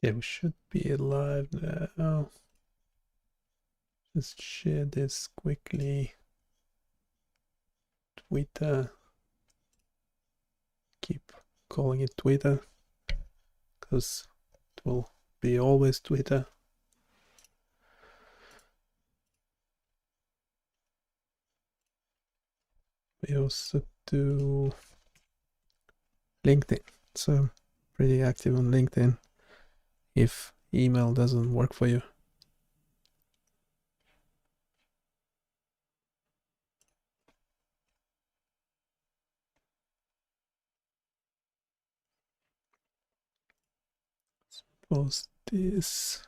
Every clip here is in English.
Yeah, we should be live now. Just share this quickly. Twitter. Keep calling it Twitter because it will be always Twitter. We also do LinkedIn. So I'm pretty active on LinkedIn if email doesn't work for you. Post this.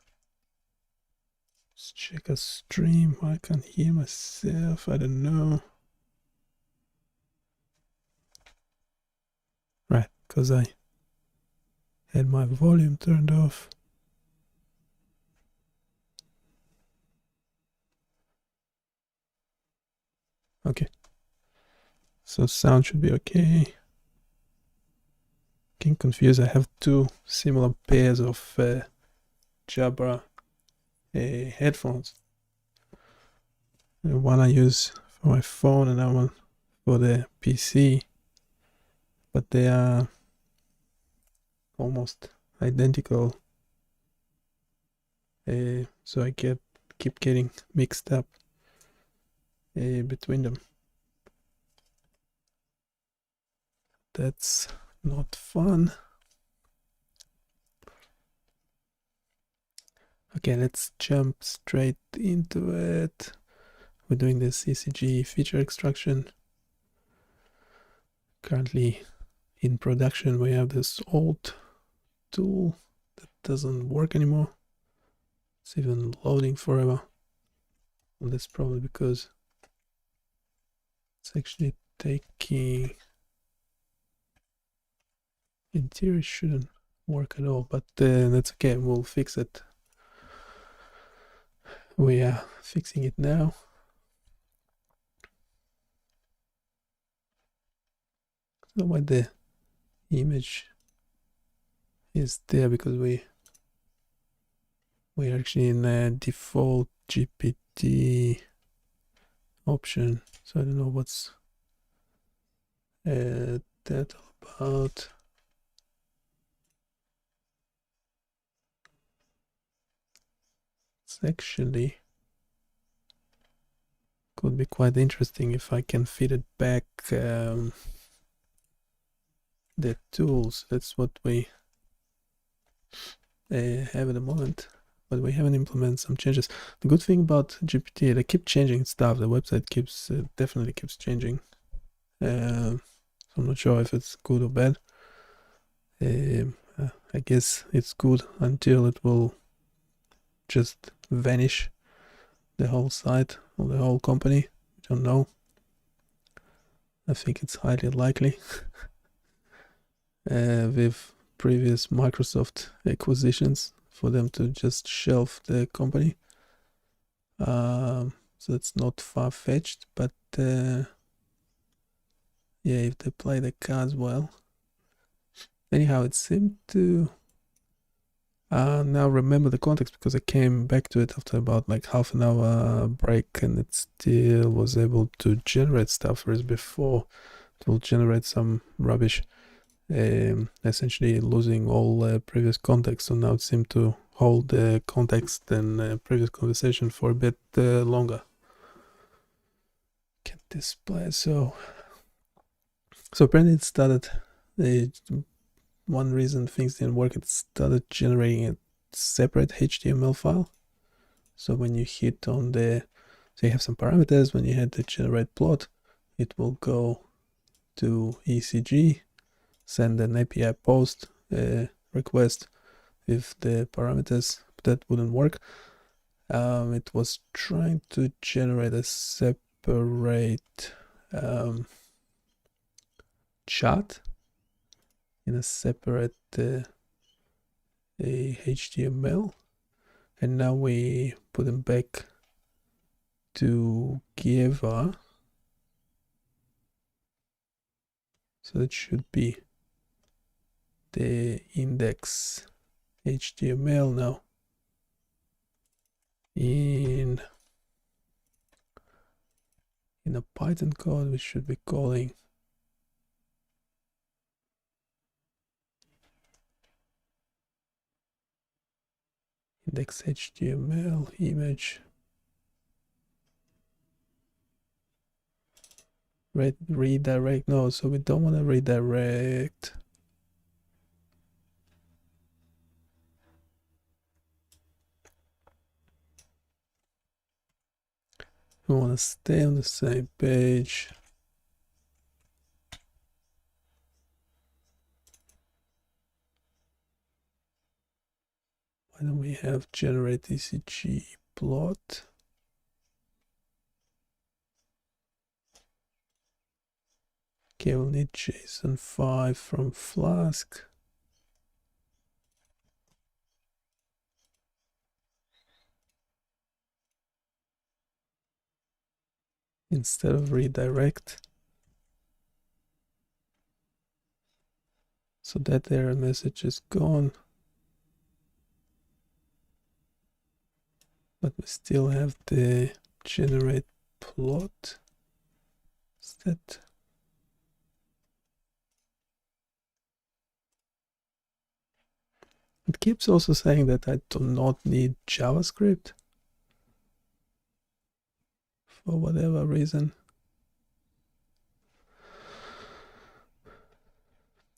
Let's check a stream. I can't hear myself. I don't know. Right, because I had my volume turned off. Okay. So sound should be okay. Getting confused. I have two similar pairs of Jabra headphones. One I use for my phone and that one for the PC. But they are almost identical. So I keep getting mixed up between them. That's not fun. Okay, let's jump straight into it. We're doing this ECG feature extraction. Currently in production, we have this old tool that doesn't work anymore. It's even loading forever. And that's probably because it's actually taking, in theory, shouldn't work at all, but that's okay. We'll fix it. We are fixing it now. So why the image is there, because we're actually in a default GPT option. So I don't know what's that all about. It's actually could be quite interesting if I can feed it back the tools. That's what we have at the moment, but we haven't implemented some changes. The good thing about GPT, they keep changing stuff. The website keeps definitely keeps changing. So I'm not sure if it's good or bad. I guess it's good until it will just vanish, the whole site or the whole company. I don't know. I think it's highly likely. With previous Microsoft acquisitions, for them to just shelf the company. So it's not far-fetched, but yeah, if they play the cards well. Anyhow, it seemed to now remember the context, because I came back to it after about like half an hour break, and it still was able to generate stuff, whereas before it will generate some rubbish, essentially losing all previous context. So now it seemed to hold the context and previous conversation for a bit longer. Can't display. So apparently it started, one reason things didn't work, it started generating a separate HTML file. So when you hit on so you have some parameters, when you hit the generate plot, it will go to ECG, send an API post request with the parameters. That wouldn't work. It was trying to generate a separate chart in a separate HTML, and now we put them back together. So it should be the index HTML now. In a Python code, we should be calling index HTML image redirect. No, so we don't want to redirect. We want to stay on the same page. Why don't we have generate ECG plot? Okay, we'll need JSON 5 from Flask. Instead of redirect. So that error message is gone. But we still have the generate plot. Is that? It keeps also saying that I do not need JavaScript for whatever reason.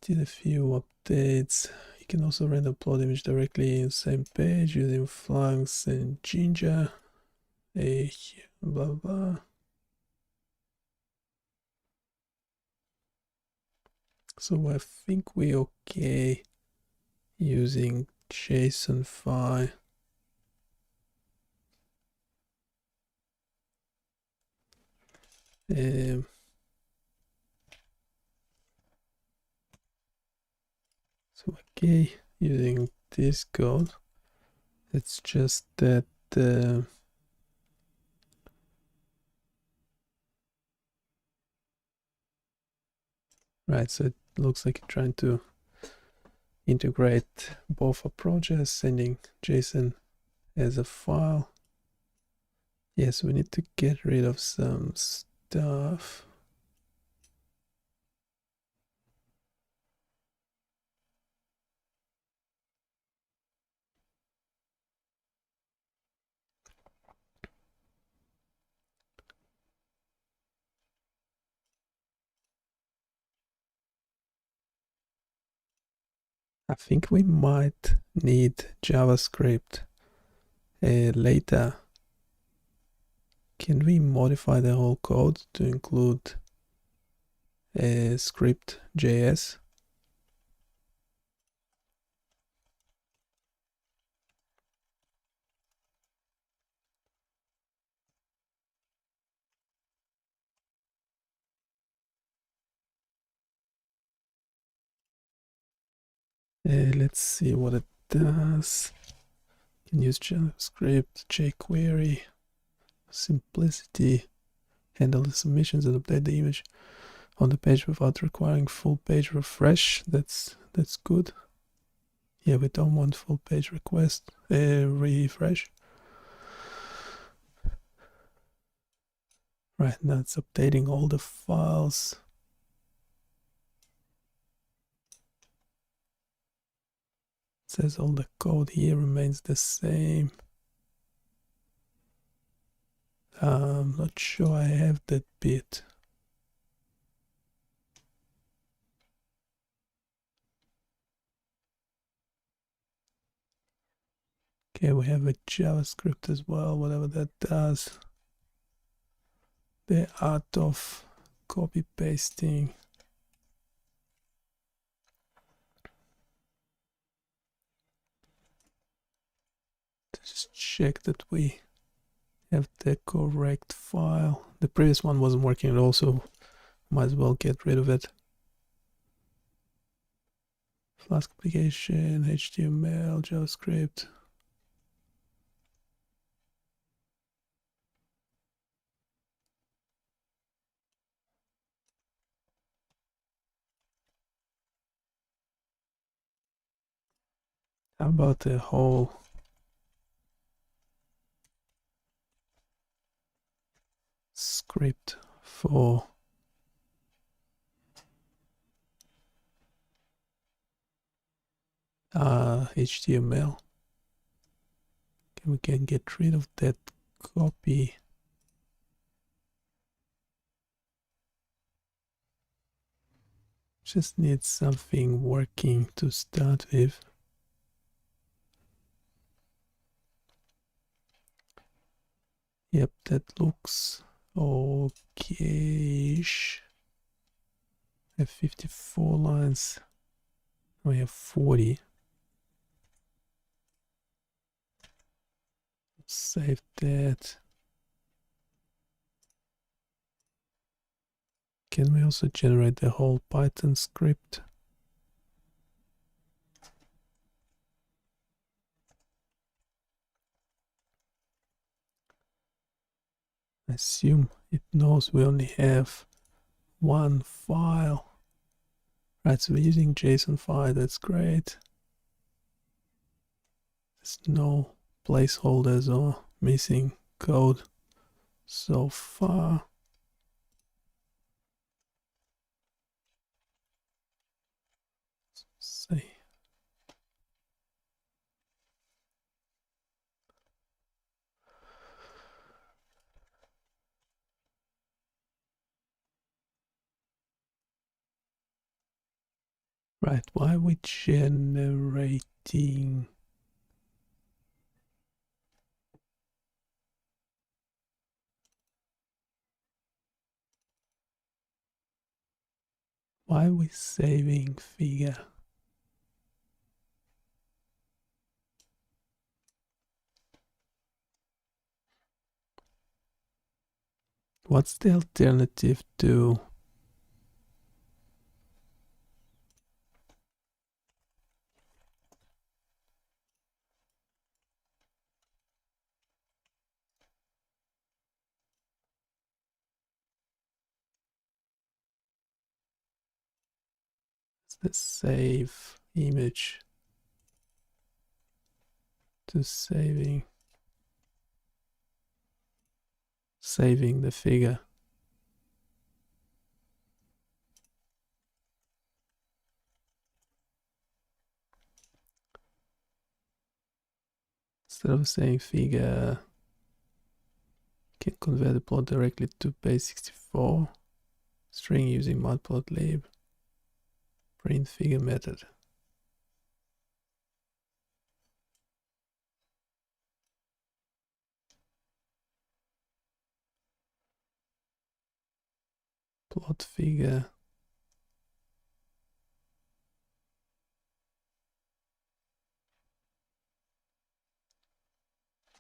Did a few updates. You can also render plot image directly in the same page using flags and ginger. Blah blah. So I think we're okay using JSON file. So okay, using this code. It's just that right, so it looks like you're trying to integrate both approaches, sending JSON as a file. Yes, we need to get rid of some stuff. I think we might need JavaScript later. Can we modify the whole code to include script.js? Let's see what it does. Can use JavaScript, jQuery, simplicity, handle the submissions and update the image on the page without requiring full page refresh. That's good. Yeah, we don't want full page refresh. Right, now it's updating all the files. It says all the code here remains the same. I'm not sure I have that bit. Okay, we have a JavaScript as well, whatever that does. The art of copy pasting. Just check that we have the correct file. The previous one wasn't working at all, so might as well get rid of it. Flask application, HTML, JavaScript. How about the whole script for HTML? Okay, we can get rid of that copy. Just need something working to start with. Yep, that looks okay-ish. I have 54 lines. We have 40. Save that. Can we also generate the whole Python script? I assume it knows we only have one file. Right, so we're using JSON file, that's great. There's no placeholders or missing code so far. Say. Right, why are we generating? Why are we saving figure? What's the alternative to the save image to saving the figure? Instead of saying figure, can convert the plot directly to base64 string using matplotlib print figure method. Plot figure.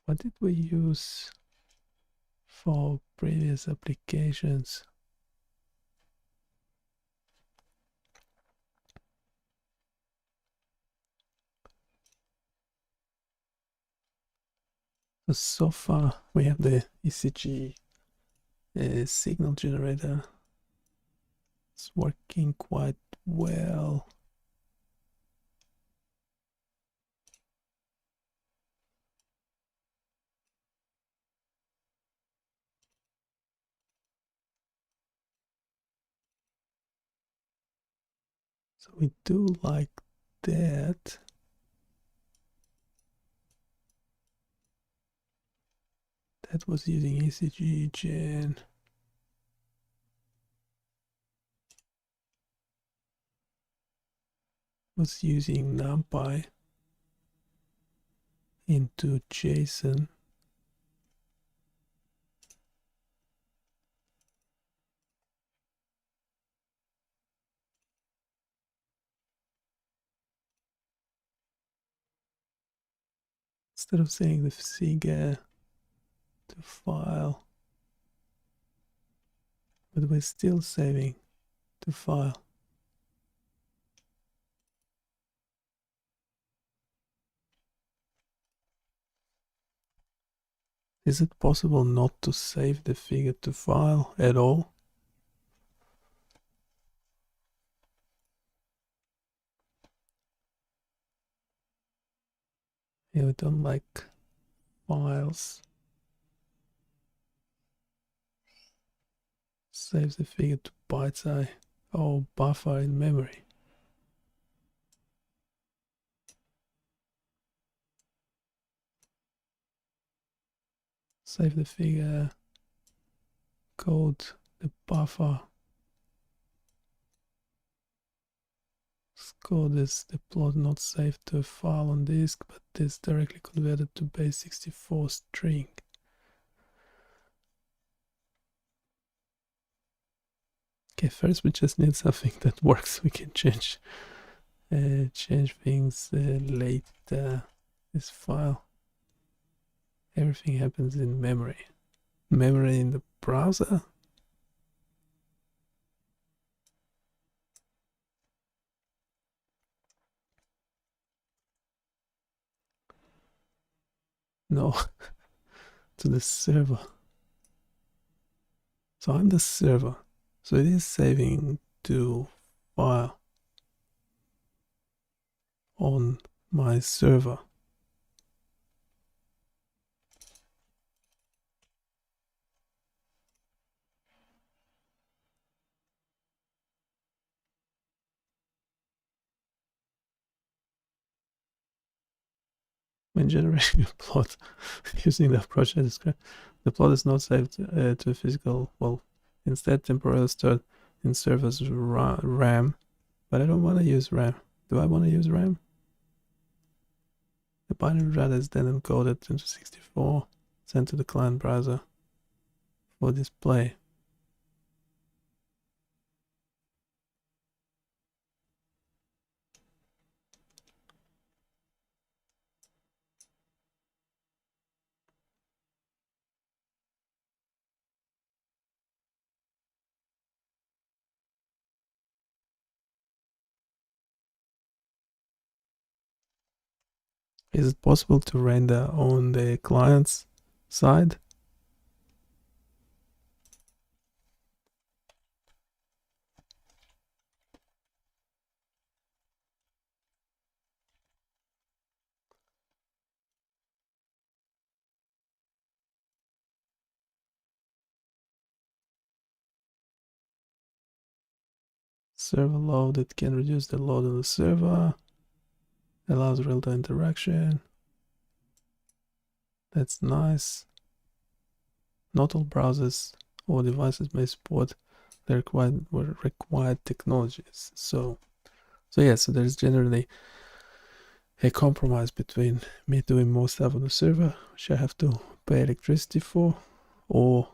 What did we use for previous applications? So far we have the ECG signal generator. It's working quite well. So we do like that. That was using ECG gen. Was using NumPy into JSON. Instead of saying the figure to file, but we're still saving to file. Is it possible not to save the figure to file at all? Yeah, we don't like files. Save the figure to bytes. Oh, buffer in memory. Save the figure code, the buffer. Code is the plot not saved to a file on disk, but is directly converted to base 64 string. Okay, first we just need something that works. We can change things later. This file. Everything happens in memory. Memory in the browser. No, to the server. So I'm the server. So it is saving to file on my server. When generating a plot using the approach I described, the plot is not saved to a physical, well, instead temporarily stored in server's RAM, but I don't want to use RAM. Do I want to use RAM? The binary data is then encoded into 64, sent to the client browser for display. Is it possible to render on the client's side? Server load, it can reduce the load on the server, allows real-time interaction. That's nice. Not all browsers or devices may support the required technologies. So there's generally a compromise between me doing more stuff on the server, which I have to pay electricity for, or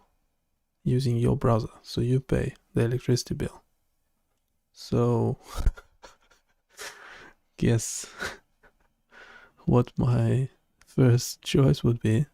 using your browser, so you pay the electricity bill. So guess what my first choice would be.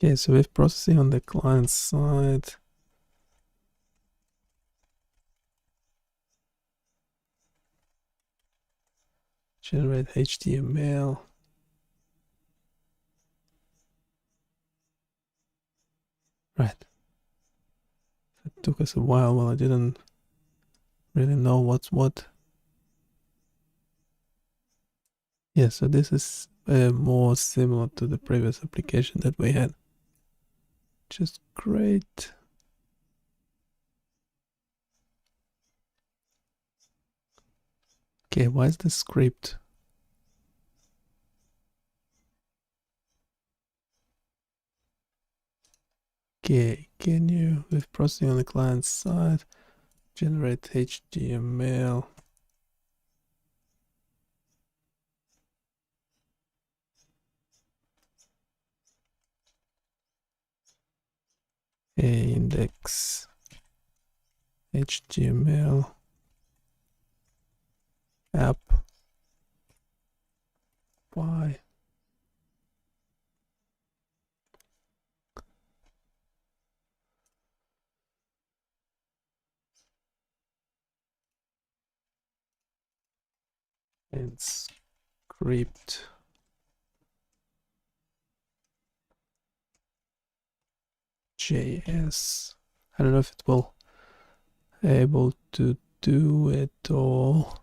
Okay, so with processing on the client side, generate HTML. Right. It took us a while. Well, I didn't really know what's what. Yeah, so this is more similar to the previous application that we had. Just great. Okay, why is the script? Okay, can you, with processing on the client side, generate HTML? Index HTML app by and script JS. I don't know if it will able to do it all.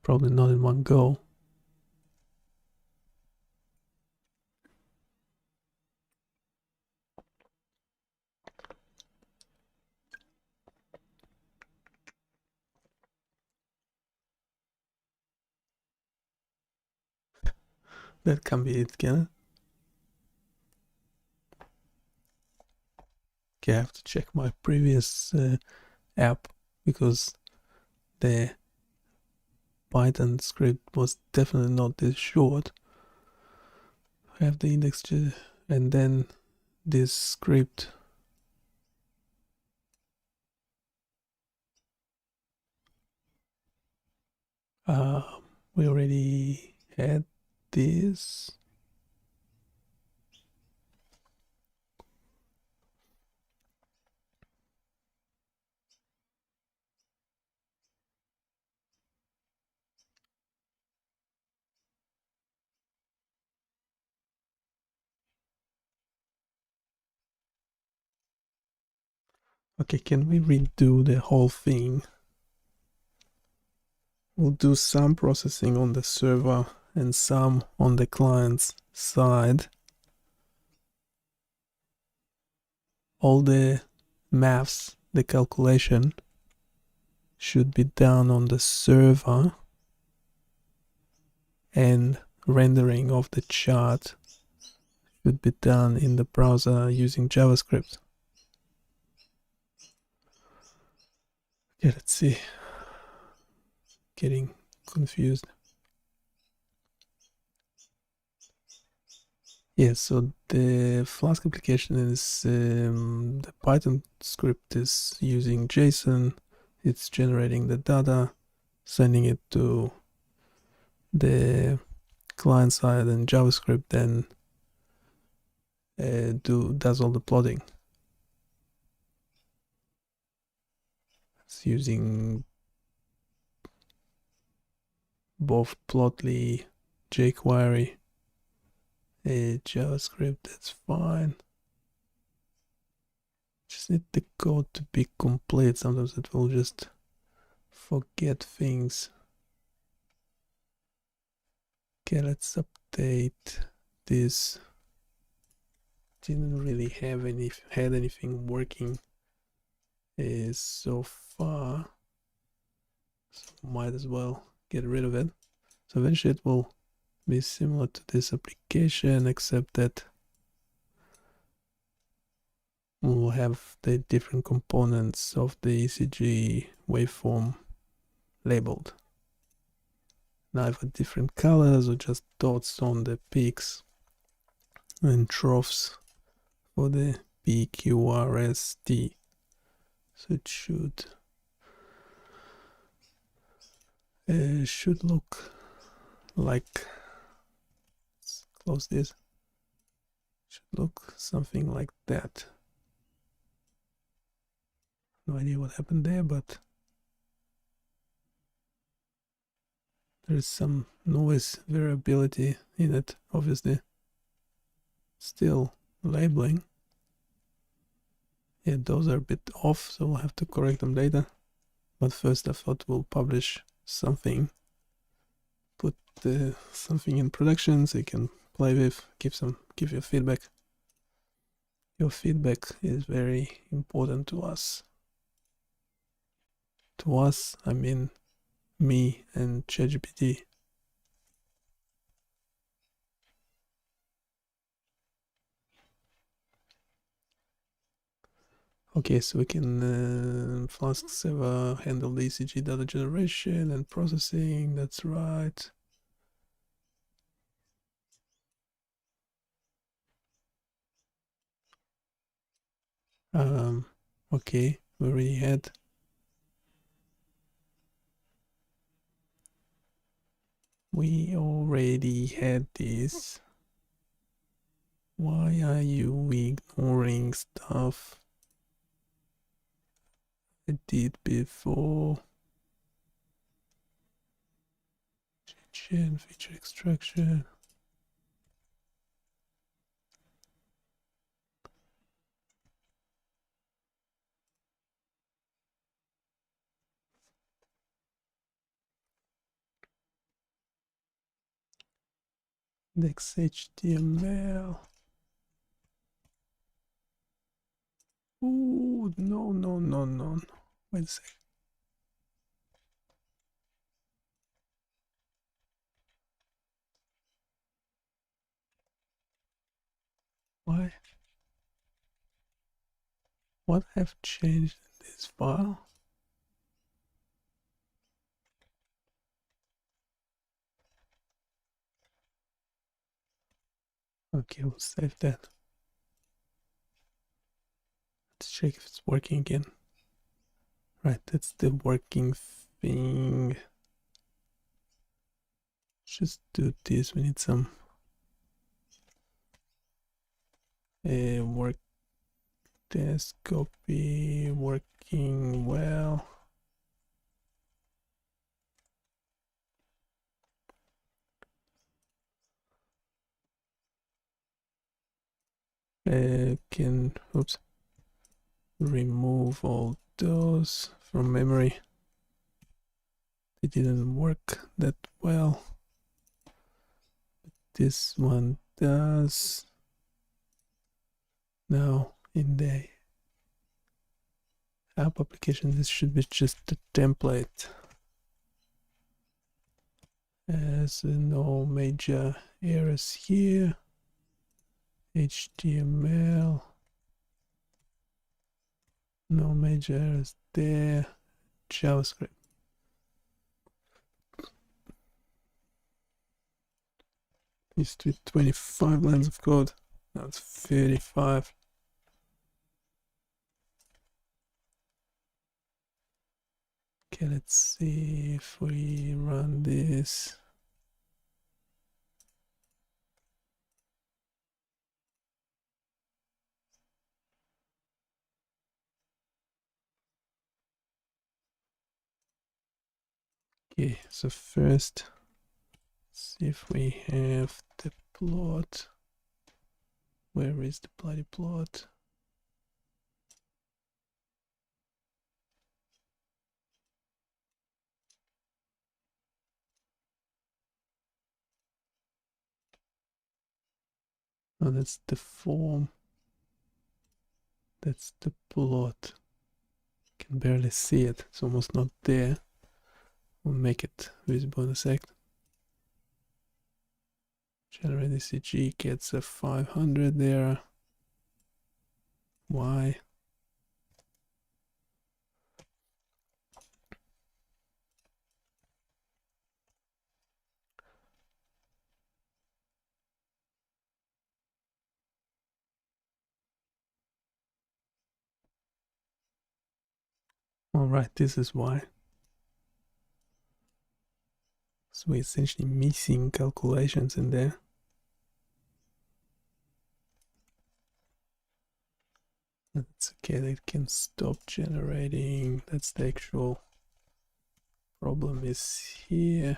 Probably not in one go. That can be it, can it? Okay, I have to check my previous app because the Python script was definitely not this short. I have the index and then this script. We already had this. Okay, can we redo the whole thing? We'll do some processing on the server and some on the client's side. All the maths, the calculation, should be done on the server, and rendering of the chart should be done in the browser using JavaScript. Okay, let's see. Getting confused. Yes, so the Flask application is the Python script is using JSON. It's generating the data, sending it to the client side, and JavaScript then does all the plotting. It's using both Plotly, jQuery, JavaScript. That's fine. Just need the code to be complete. Sometimes it will just forget things. Okay, let's update this. Didn't really have anything working so far, so might as well get rid of it. So eventually it will be similar to this application, except that we'll have the different components of the ECG waveform labeled. Now I've got different colors or just dots on the peaks and troughs for the PQRST. So it should look like, let's close this, should look something like that. No idea what happened there, but there's some noise variability in it, obviously. Still labeling. Yeah, those are a bit off, so we'll have to correct them later. But first I thought we'll publish something, put something in production so you can play with, give your feedback. Your feedback is very important to us. To us, I mean me and ChatGPT. Okay, so we can Flask server handle the ECG data generation and processing. That's right. Okay, we already had. We already had this. Why are you ignoring stuff I did before? Chain feature extraction. Index HTML. Ooh, no, no, no, no. Wait a second. Why? What have changed in this file? Okay, we'll save that. Let's check if it's working again. Right, that's the working thing. Just do this. We need some work test copy working well. Can oops remove all those from memory. It didn't work that well. This one does. Now in the app application, this should be just the template. As no major errors here. HTML. No major errors there. JavaScript. Used to be 25 lines of code. Now it's 35. Okay, let's see if we run this. Okay, so first, see if we have the plot. Where is the bloody plot? Oh, that's the form. That's the plot. Can barely see it. It's almost not there. We'll make it visible in a sec. Generate ECG gets a 500 there. Why? Alright, this is why. So we're essentially missing calculations in there. That's okay, that can stop generating. That's the actual problem is here.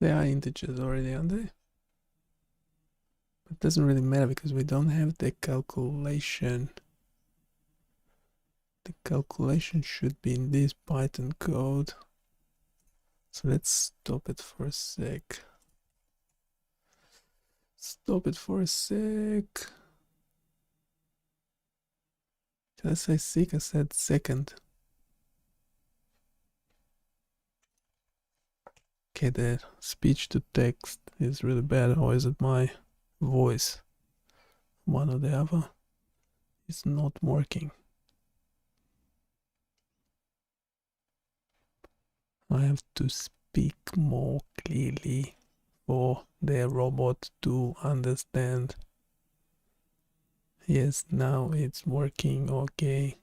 There are integers already on there. It doesn't really matter because we don't have the calculation. The calculation should be in this Python code. So let's stop it for a sec. stop it for a sec. Did I say sec? I said second. Okay, the speech to text is really bad, or is it my voice? One or the other. It's not working. I have to speak more clearly for the robot to understand. Yes, now it's working okay.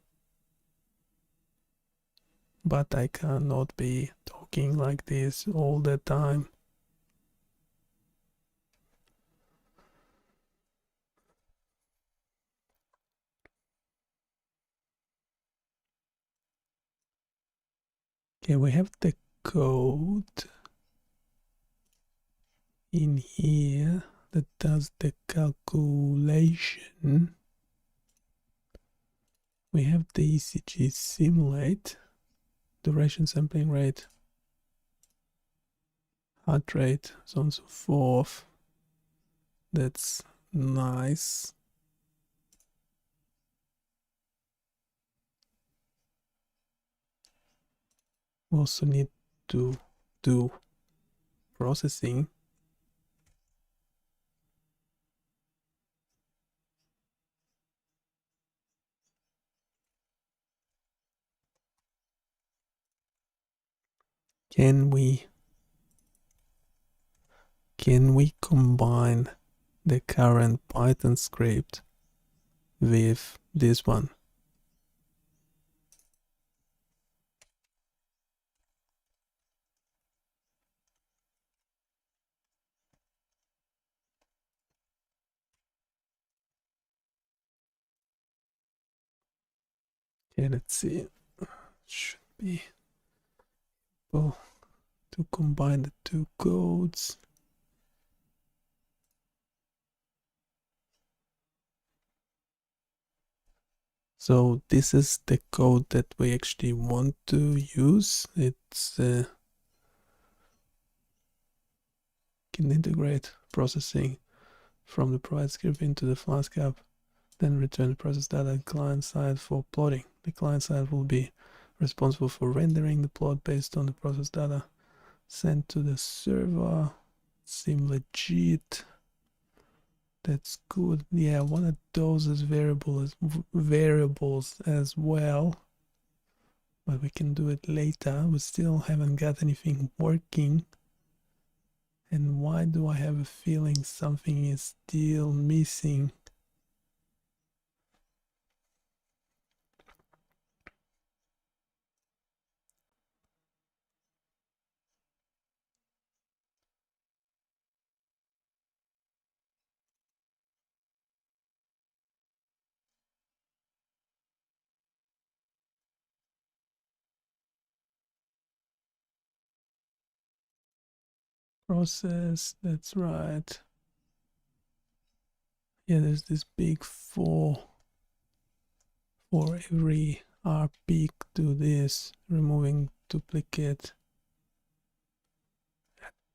But I cannot be talking like this all the time. Okay, we have the code in here that does the calculation. We have the ECG simulate, duration, sampling rate, heart rate, so on and so forth. That's nice. We also need to do processing. Can we combine the current Python script with this one? Okay, let's see. Should be able to combine the two codes. So this is the code that we actually want to use. It's can integrate processing from the provided script into the Flask app, then return the process data at client side for plotting. The client side will be responsible for rendering the plot based on the process data sent to the server. Seem legit. That's good. Yeah, one of those is variables as well, but we can do it later. We still haven't got anything working. And why do I have a feeling something is still missing? Process, that's right. Yeah, there's this big for every R peak to this, removing duplicate.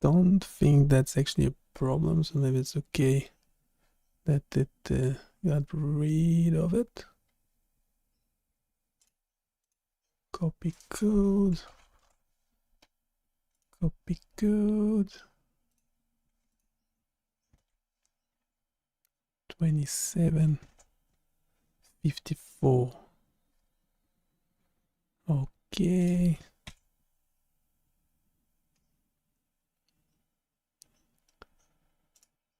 Don't think that's actually a problem, so maybe it's okay that it got rid of it. Copy code. 2754. Okay.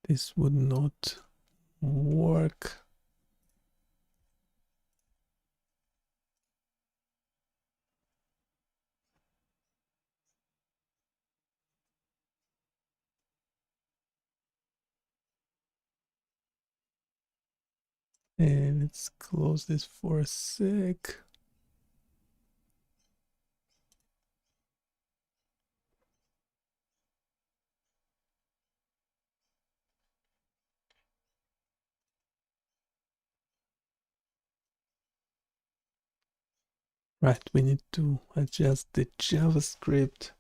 This would not work. And let's close this for a sec. Right, we need to adjust the JavaScript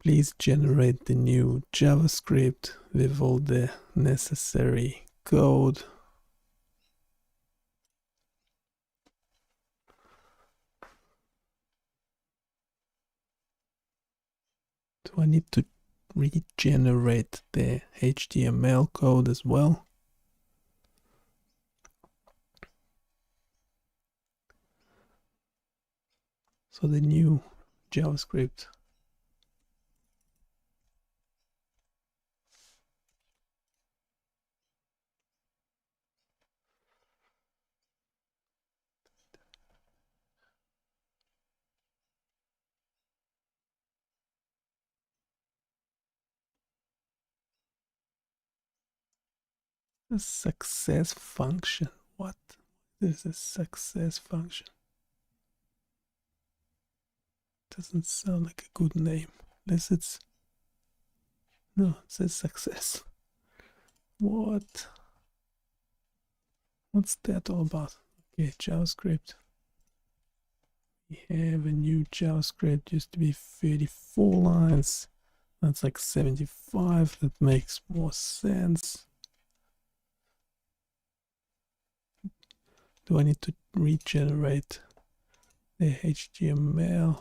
Please generate the new JavaScript with all the necessary code. Do I need to regenerate the HTML code as well? So the new JavaScript. A success function. What? There's a success function. Doesn't sound like a good name. Unless it's... No, it says success. What? What's that all about? Okay, JavaScript. We have a new JavaScript. Used to be 34 lines. That's like 75. That makes more sense. Do I need to regenerate the HTML?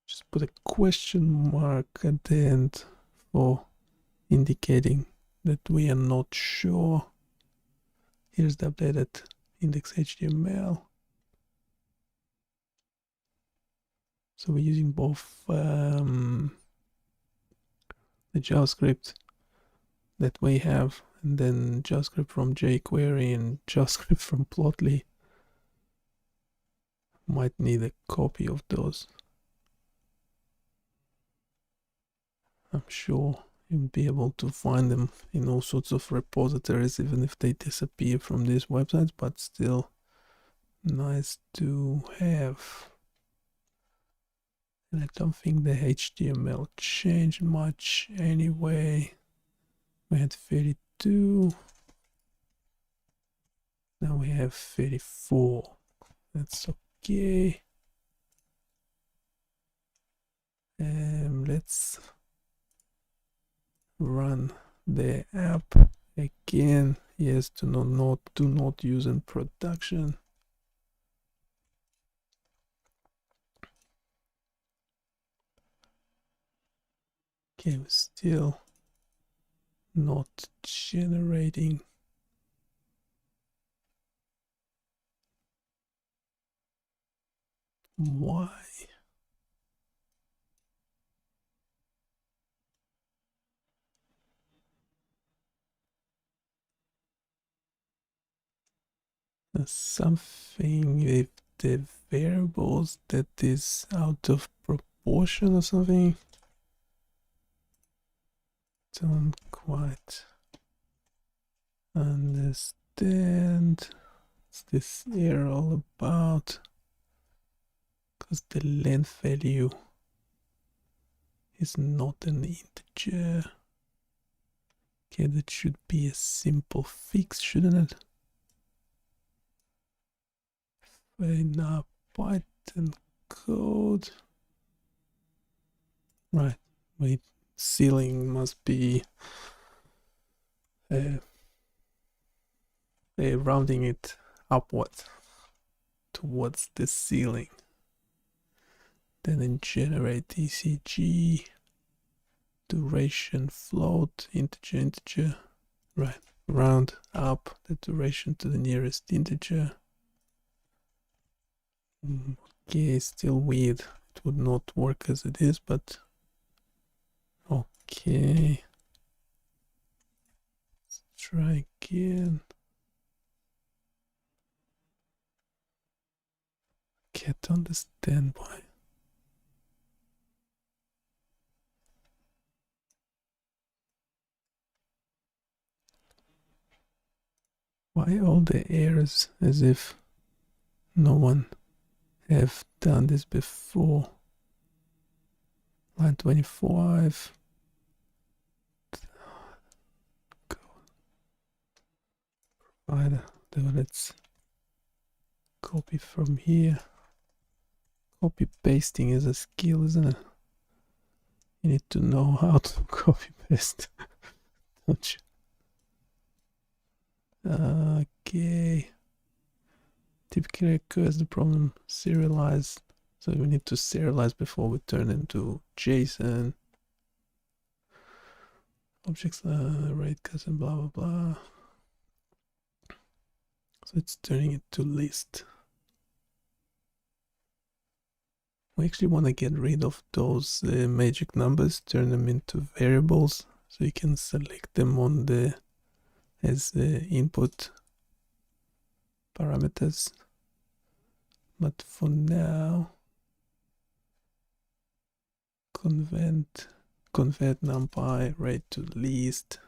Just put a question mark at the end for indicating that we are not sure. Here's the updated index HTML. So we're using both the JavaScript that we have, and then JavaScript from jQuery and JavaScript from Plotly. Might need a copy of those. I'm sure you'll be able to find them in all sorts of repositories, even if they disappear from these websites, but still nice to have. And I don't think the HTML changed much anyway. We had 32. Now we have 34. That's okay. Let's run the app again. Yes, do not use in production. Okay, we're still not generating. Why? There's something with the variables that is out of proportion or something. Don't quite understand. What's this error all about? Because the length value is not an integer. Okay, that should be a simple fix, shouldn't it? Now Python code. Right, wait, ceiling must be rounding it upward towards the ceiling. Then generate ECG, duration float, integer. Right, round up the duration to the nearest integer. Okay, still weird. It would not work as it is, but okay. Let's try again. Can't understand why. Why all the errors as if no one have done this before? Line 25. Provider. Let's copy from here. Copy pasting is a skill, isn't it? You need to know how to copy paste. Don't you? Okay. Typically occurs the problem serialized. So we need to serialize before we turn into JSON. Objects, rate cuts and blah blah blah. So it's turning it to list. We actually want to get rid of those magic numbers, turn them into variables, so you can select them on the as input parameters. But for now, convert numpy rate to list.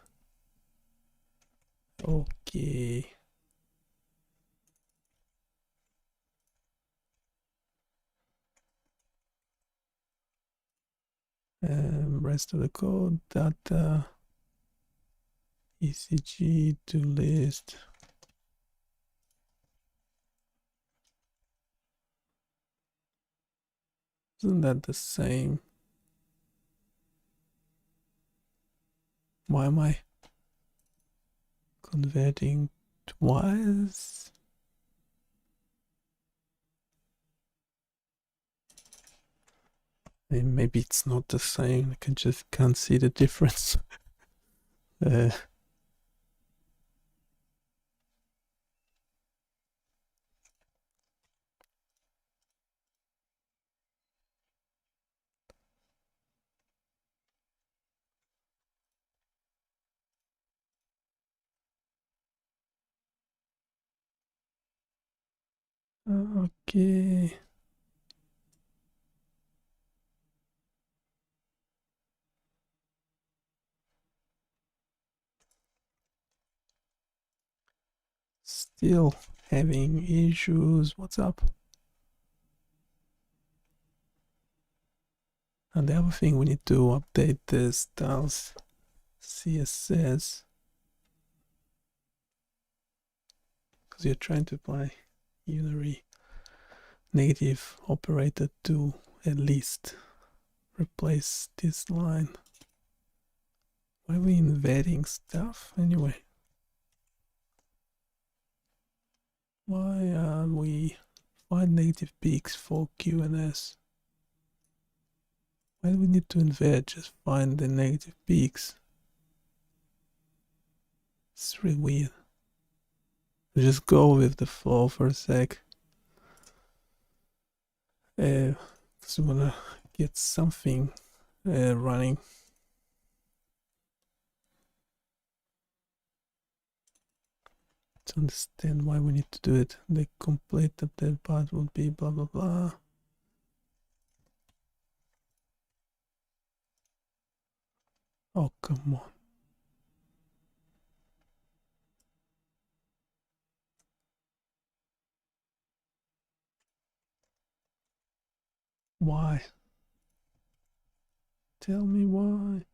Okay. Rest of the code, data ECG to list. Isn't that the same? Why am I converting twice? Maybe it's not the same. I just can't see the difference. Okay. Still having issues. What's up? And the other thing, we need to update the styles CSS, because you're trying to apply unary negative operator to at least replace this line. Why are we inventing stuff anyway? Why are we find negative peaks for Q and S? Why do we need to invert? Just find the negative peaks. It's really weird. Just go with the flow for a sec. Because we wanna get something running. To understand why we need to do it, the complete update part will be blah blah blah. Oh, come on. Why? Tell me why.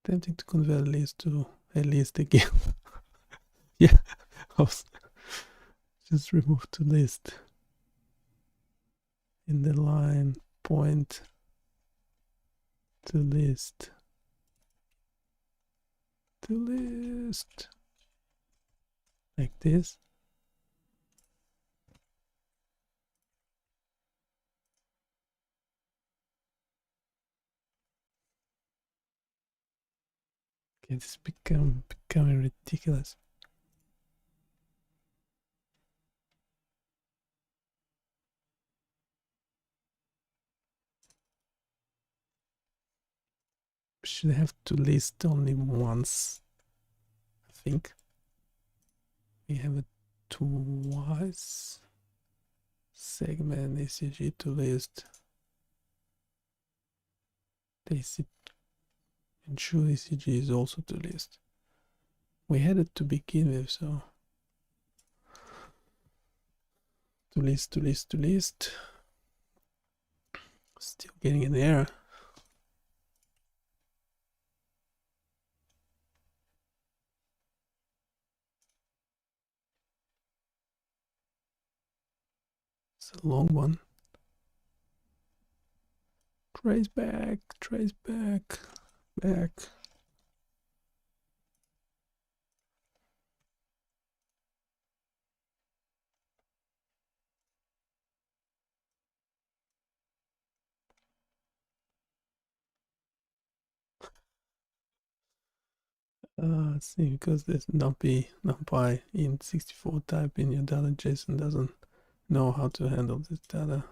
Tempting to convert list to a list again. Yeah, just remove to list in the line point to list like this. Okay, this is becoming ridiculous. Should have to list only once. I think we have it twice. Segment ECG to list. Ensure ECG is also to list. We had it to begin with, so to list. Still getting an error. It's a long one. Trace back, back. Let's see, because there's numpy in 64 type in your data, JSON doesn't know how to handle this data.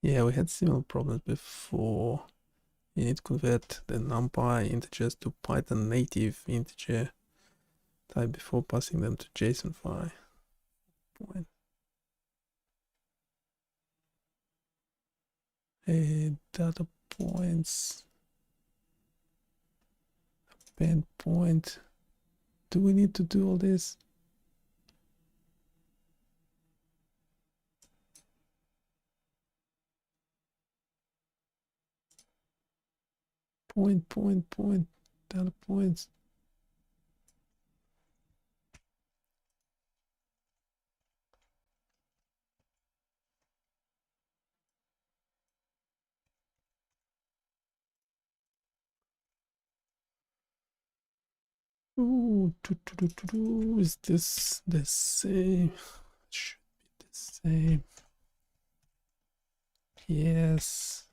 Yeah, we had similar problems before. You need to convert the numpy integers to Python native integer type before passing them to JSON file. Point. Data points. Pen point. Do we need to do all this? Point, data points. Ooh, is this the same? Should be the same. Yes.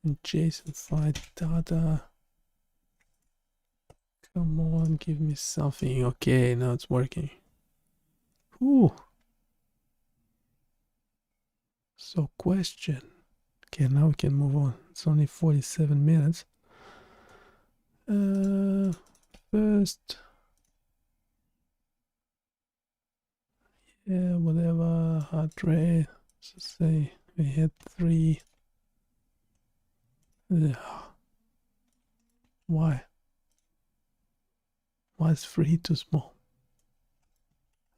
And JSON file data. Come on, give me something. Okay, now it's working. Ooh. So question. Okay, now we can move on. It's only 47 minutes. First. Yeah, whatever. Heart rate. So say we had 3. Why? Why is 3 too small?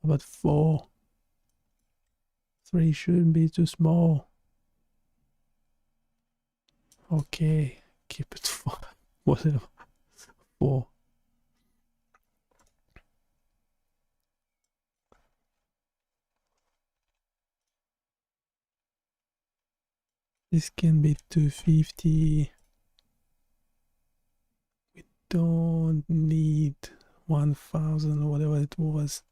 How about 4? 3 shouldn't be too small. Okay, keep it 5. Whatever. 4. This can be 250. We don't need 1000 or whatever it was.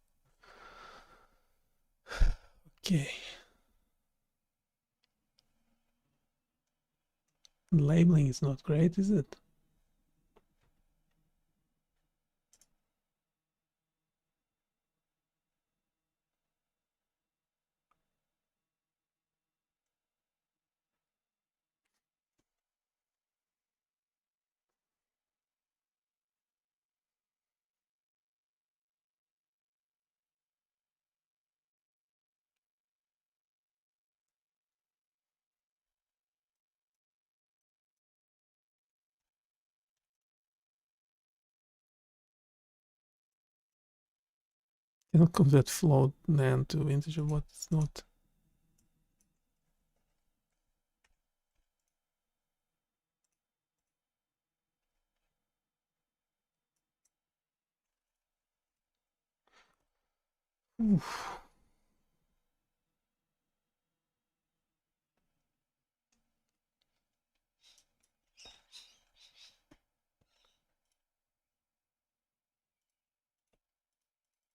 Okay. Labeling is not great, is it? Cannot convert float nan to integer, what it's not. Oof.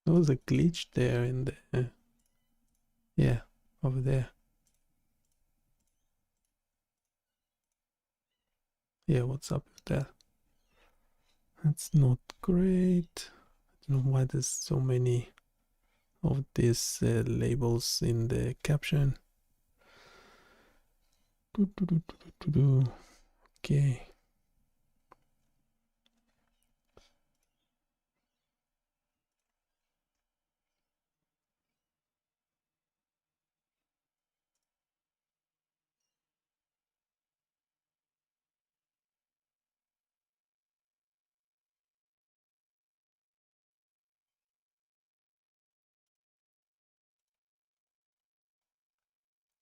There was a glitch there in the yeah, over there. Yeah, what's up with that? That's not great. I don't know why there's so many of these labels in the caption. Okay.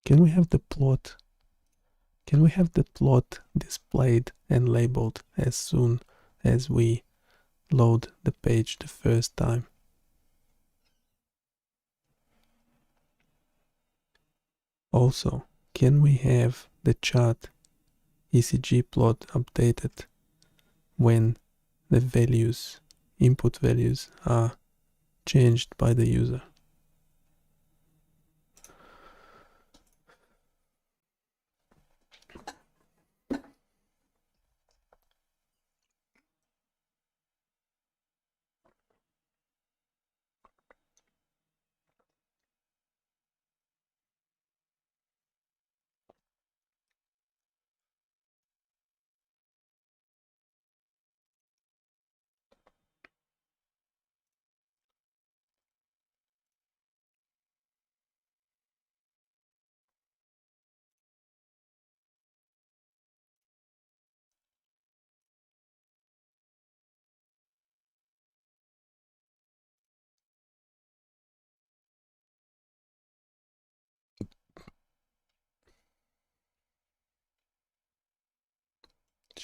Can we have the plot? Can we have the plot displayed and labeled as soon as we load the page the first time? Also, can we have the chart ECG plot updated when the values, input values, are changed by the user?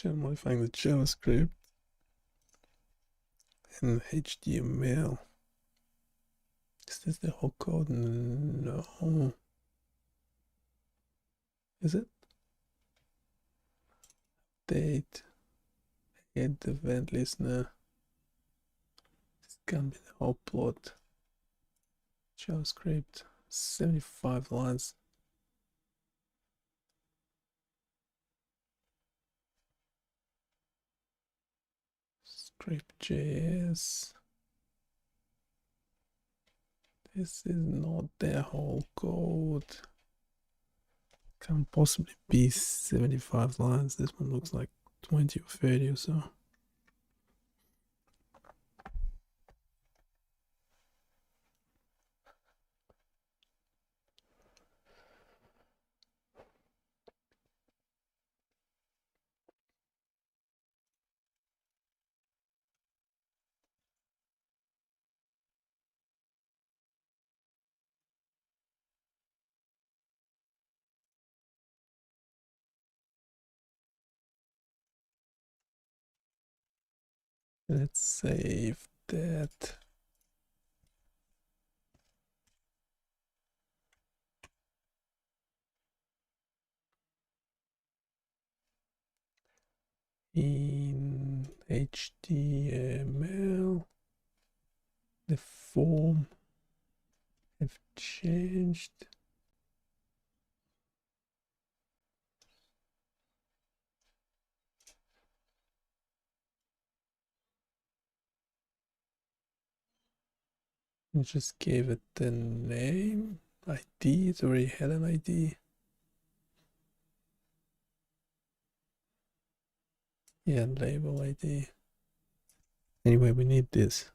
Modifying the JavaScript and HTML. Is this the whole code? No. Is it? Date. Get the event listener. This can be the whole plot. JavaScript. 75 lines. Script.js. This is not their whole code. Can't possibly be 75 lines. This one looks like 20 or 30 or so. Let's save that. In HTML, the form have changed. I just gave it the name, ID. It already had an ID. Yeah, label ID. Anyway, we need this.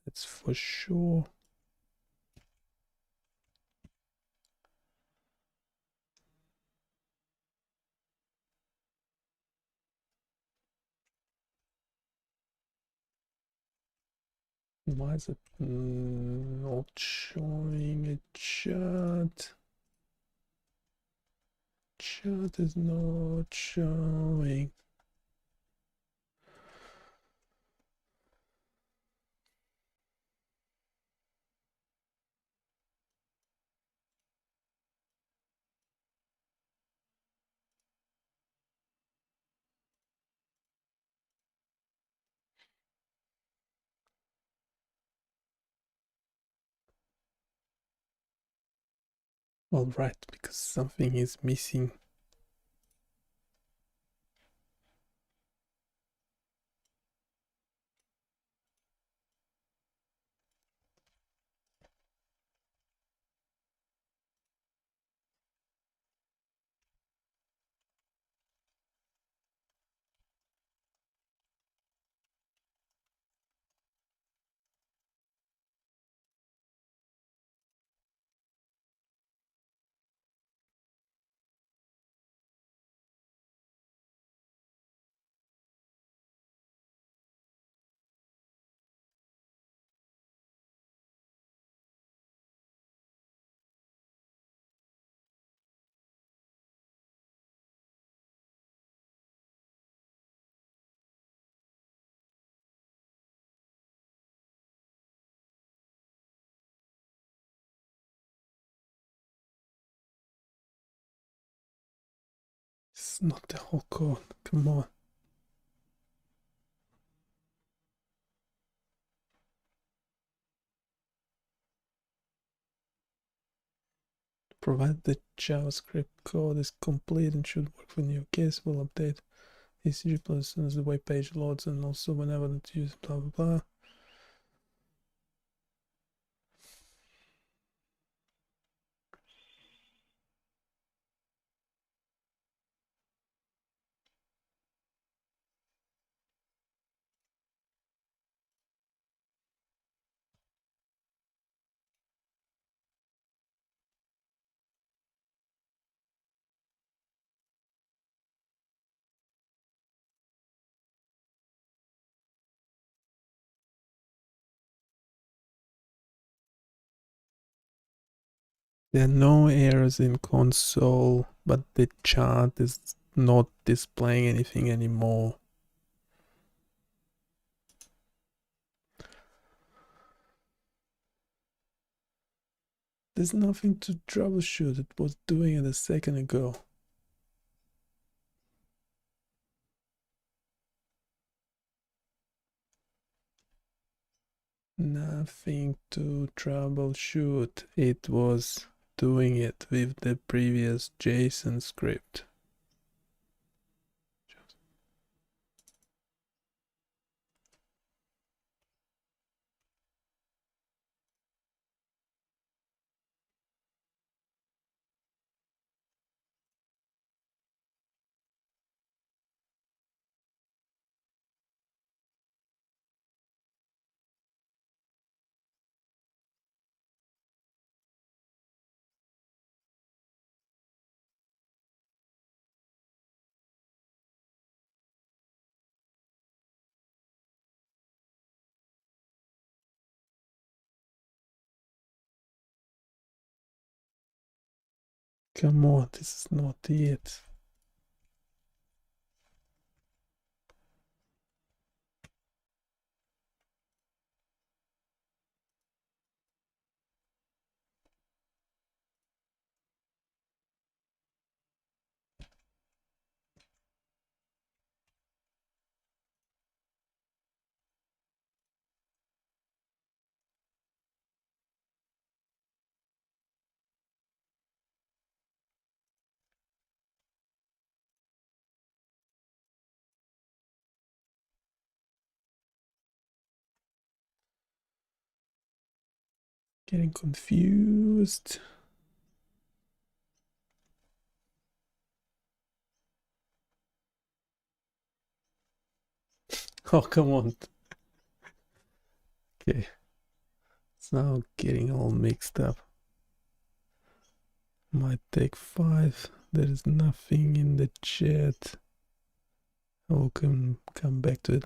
That's for sure. Why is it not showing a chart? Chart is not showing. All right, because something is missing. It's not the whole code. Come on. Provided the JavaScript code is complete and should work for new case, we'll update ECG plus as soon as the web page loads and also whenever it's used, blah blah blah. There are no errors in console, but the chart is not displaying anything anymore. There's nothing to troubleshoot. It was doing it a second ago. Nothing to troubleshoot. It was doing it with the previous JSON script. Come on, this is not it. Getting confused. Oh, come on. Okay. It's now getting all mixed up. Might take 5. There is nothing in the chat. I will come back to it